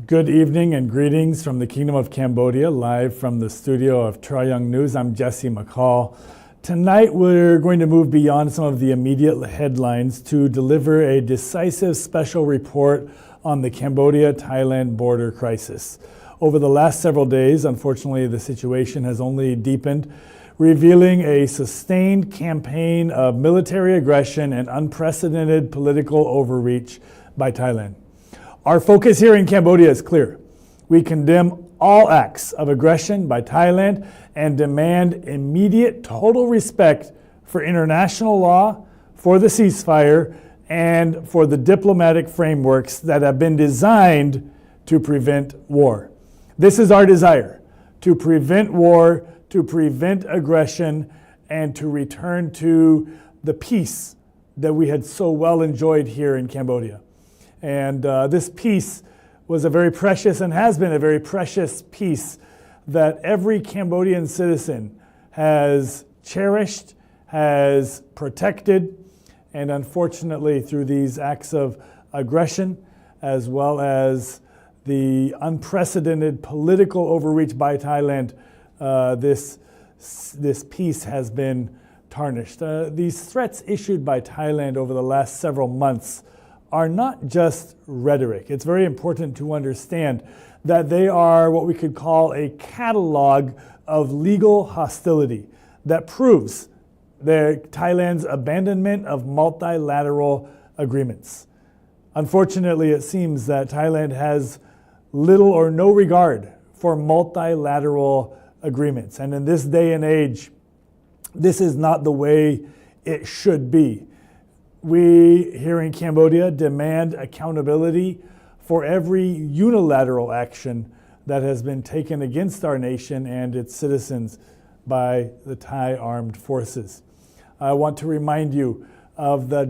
Good evening and greetings from the Kingdom of Cambodia, live from the studio of Troy Young News. I'm Jesse McCall. Tonight we're going to move beyond some of the immediate headlines to deliver a decisive special report on the Cambodia-Thailand border crisis. Over the last several days, unfortunately, the situation has only deepened, revealing a sustained campaign of military aggression and unprecedented political overreach by Thailand. Our focus here in Cambodia is clear. We condemn all acts of aggression by Thailand and demand immediate total respect for international law, for the ceasefire, and for the diplomatic frameworks that have been designed to prevent war. This is our desire, to prevent war, to prevent aggression, and to return to the peace that we had so well enjoyed here in Cambodia. And this peace was a very precious and has been a very precious peace that every Cambodian citizen has cherished, has protected, and unfortunately through these acts of aggression, as well as the unprecedented political overreach by Thailand, this peace has been tarnished. These threats issued by Thailand over the last several months are not just rhetoric. It's very important to understand that they are what we could call a catalog of legal hostility that proves Thailand's abandonment of multilateral agreements. Unfortunately, it seems that Thailand has little or no regard for multilateral agreements. And in this day and age, this is not the way it should be. We here in Cambodia demand accountability for every unilateral action that has been taken against our nation and its citizens by the Thai armed forces. I want to remind you of the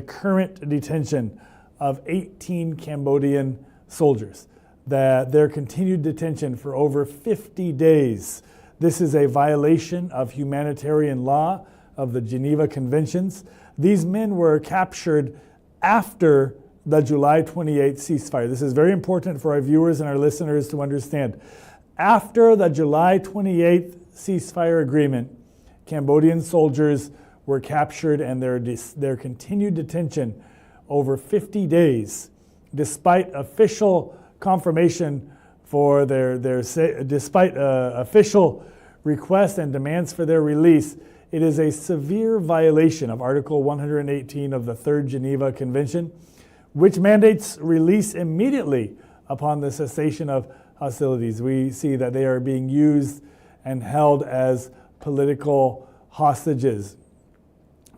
current detention of 18 Cambodian soldiers, that their continued detention for over 50 days. This is a violation of humanitarian law, of the Geneva Conventions. These men were captured after the July 28th ceasefire. This is very important for our viewers and our listeners to understand. After the July 28th ceasefire agreement, Cambodian soldiers were captured and their continued detention over 50 days, despite official confirmation for despite official requests and demands for their release. It is a severe violation of Article 118 of the Third Geneva Convention, which mandates release immediately upon the cessation of hostilities. We see that they are being used and held as political hostages.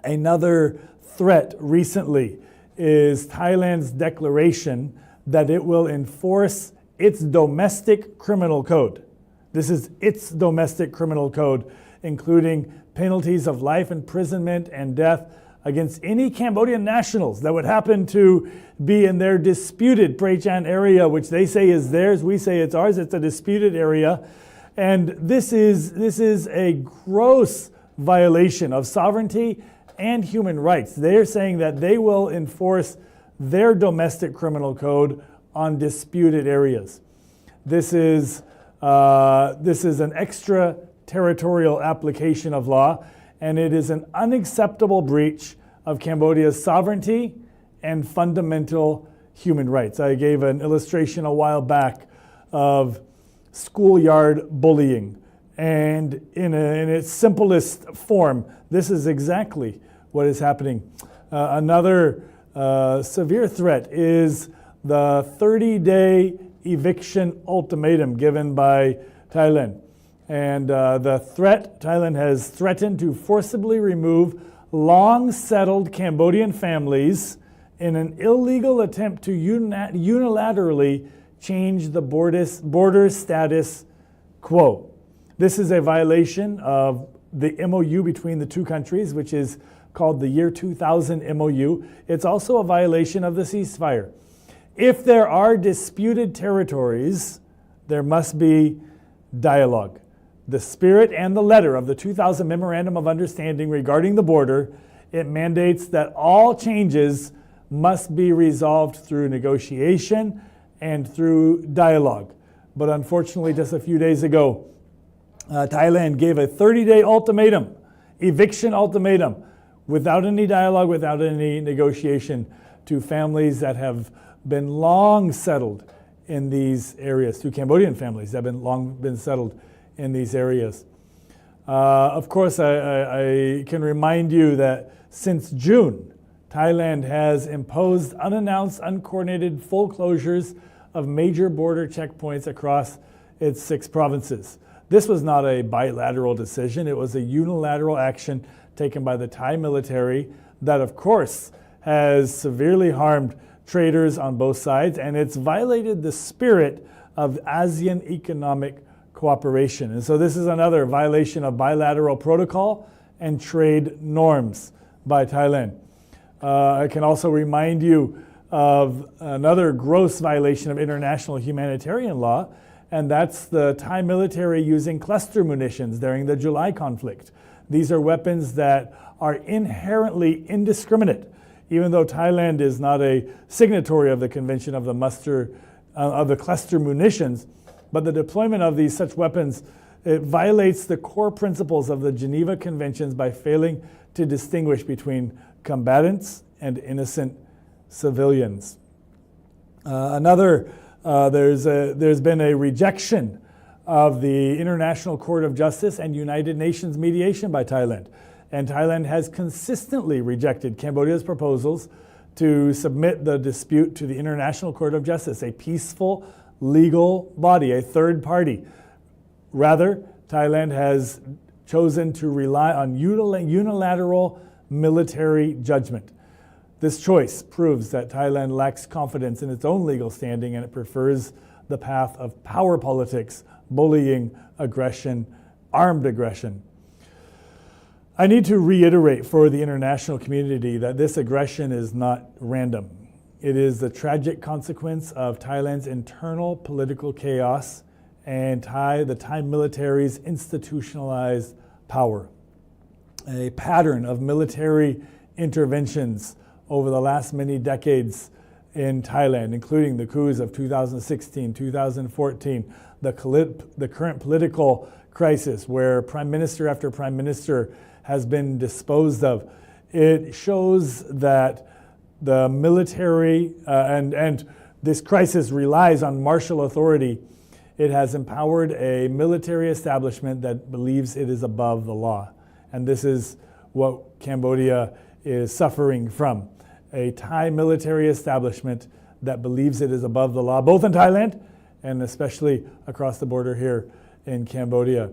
Another threat recently is Thailand's declaration that it will enforce its domestic criminal code. This is its domestic criminal code, including penalties of life imprisonment and death against any Cambodian nationals that would happen to be in their disputed Prachan area, which they say is theirs, we say it's ours. It's a disputed area. And this is a gross violation of sovereignty and human rights. They're saying that they will enforce their domestic criminal code on disputed areas. This is an extraterritorial application of law, and it is an unacceptable breach of Cambodia's sovereignty and fundamental human rights. I gave an illustration a while back of schoolyard bullying, and in its simplest form, this is exactly what is happening. Another severe threat is the 30-day eviction ultimatum given by Thailand. And Thailand has threatened to forcibly remove long-settled Cambodian families in an illegal attempt to unilaterally change the border status quo. This is a violation of the MOU between the two countries, which is called the Year 2000 MOU. It's also a violation of the ceasefire. If there are disputed territories, there must be dialogue. The spirit and the letter of the 2000 Memorandum of Understanding regarding the border, it mandates that all changes must be resolved through negotiation and through dialogue. But unfortunately, just a few days ago, Thailand gave a 30-day ultimatum, eviction ultimatum, without any dialogue, without any negotiation, to families that have been long settled in these areas, to Cambodian families that have long been settled in these areas. Of course, I can remind you that since June, Thailand has imposed unannounced, uncoordinated full closures of major border checkpoints across its 6 provinces. This was not a bilateral decision. It was a unilateral action taken by the Thai military that, of course, has severely harmed traders on both sides, and it's violated the spirit of ASEAN economic cooperation. And so this is another violation of bilateral protocol and trade norms by Thailand. I can also remind you of another gross violation of international humanitarian law, and that's the Thai military using cluster munitions during the July conflict. These are weapons that are inherently indiscriminate, even though Thailand is not a signatory of the Convention of the cluster munitions, but the deployment of these such weapons, it violates the core principles of the Geneva Conventions by failing to distinguish between combatants and innocent civilians. There's been a rejection of the International Court of Justice and United Nations mediation by Thailand. And Thailand has consistently rejected Cambodia's proposals to submit the dispute to the International Court of Justice, a peaceful legal body, a third party. Rather, Thailand has chosen to rely on unilateral military judgment. This choice proves that Thailand lacks confidence in its own legal standing, and it prefers the path of power politics, bullying, aggression, armed aggression. I need to reiterate for the international community that this aggression is not random. It is the tragic consequence of Thailand's internal political chaos and the Thai military's institutionalized power. A pattern of military interventions over the last many decades in Thailand, including the coups of 2016, 2014, the current political crisis where prime minister after prime minister has been disposed of. It shows that the military, and this crisis relies on martial authority. It has empowered a military establishment that believes it is above the law. And this is what Cambodia is suffering from. A Thai military establishment that believes it is above the law, both in Thailand and especially across the border here in Cambodia.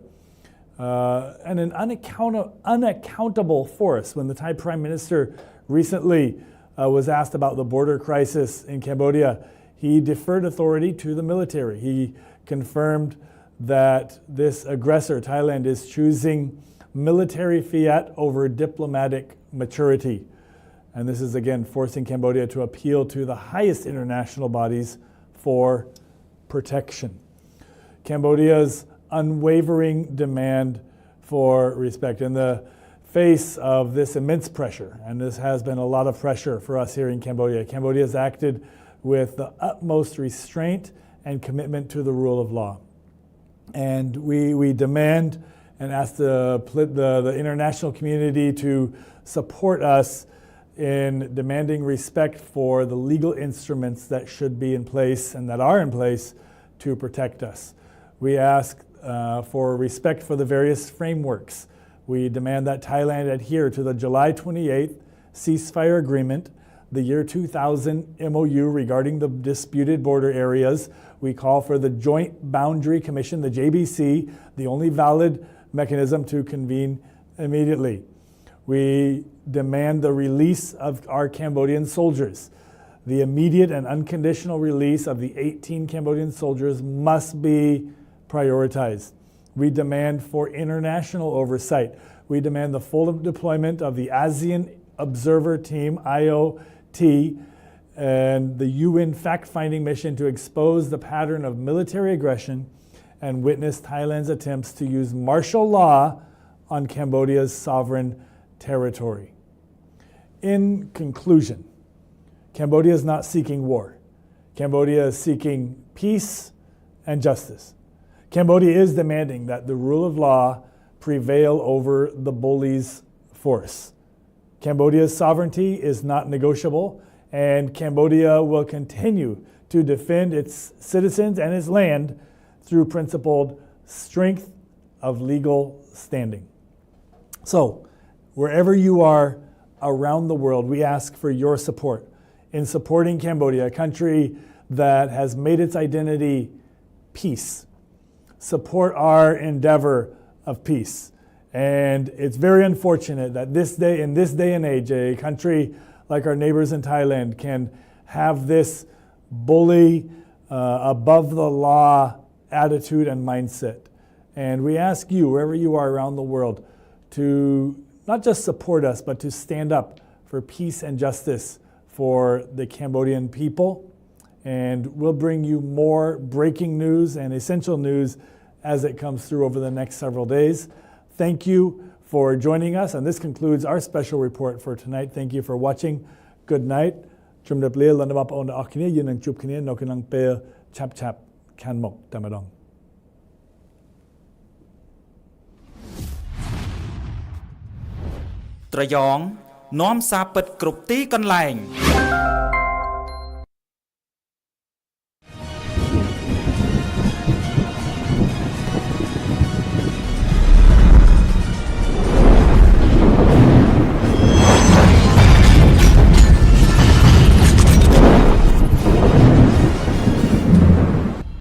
And an unaccountable force. When the Thai Prime Minister recently was asked about the border crisis in Cambodia, he deferred authority to the military. He confirmed that this aggressor, Thailand, is choosing military fiat over diplomatic maturity. And this is again forcing Cambodia to appeal to the highest international bodies for protection. Cambodia's unwavering demand for respect in the face of this immense pressure, and this has been a lot of pressure for us here in Cambodia. Cambodia has acted with the utmost restraint and commitment to the rule of law. And we demand and ask the international community to support us in demanding respect for the legal instruments that should be in place and that are in place to protect us. We ask for respect for the various frameworks. We demand that Thailand adhere to the July 28th ceasefire agreement, the year 2000 MOU regarding the disputed border areas. We call for the Joint Boundary Commission, the JBC, the only valid mechanism to convene immediately. We demand the release of our Cambodian soldiers. The immediate and unconditional release of the 18 Cambodian soldiers must be prioritized. We demand for international oversight. We demand the full deployment of the ASEAN Observer Team, IOT, and the UN fact-finding mission to expose the pattern of military aggression and witness Thailand's attempts to use martial law on Cambodia's sovereign territory. In conclusion, Cambodia is not seeking war. Cambodia is seeking peace and justice. Cambodia is demanding that the rule of law prevail over the bullies' force. Cambodia's sovereignty is not negotiable, and Cambodia will continue to defend its citizens and its land through principled strength of legal standing. So, wherever you are around the world, we ask for your support in supporting Cambodia, a country that has made its identity peace. Support our endeavor of peace. And it's very unfortunate that in this day and age, a country like our neighbors in Thailand can have this bully, above the law attitude and mindset. And we ask you, wherever you are around the world, to not just support us, but to stand up for peace and justice for the Cambodian people. And we'll bring you more breaking news and essential news as it comes through over the next several days. Thank you for joining us, and this concludes our special report for tonight. Thank you for watching. Good night. ជម្រាបលាលោកអ្នកបងប្អូនទាំងអស់គ្នាយើងនឹងជួបគ្នានៅក្នុងពេលឆាប់ៗខាងមុខតែម្ដងត្រយ៉ងនាំសារពិតគ្រប់ទីកន្លែង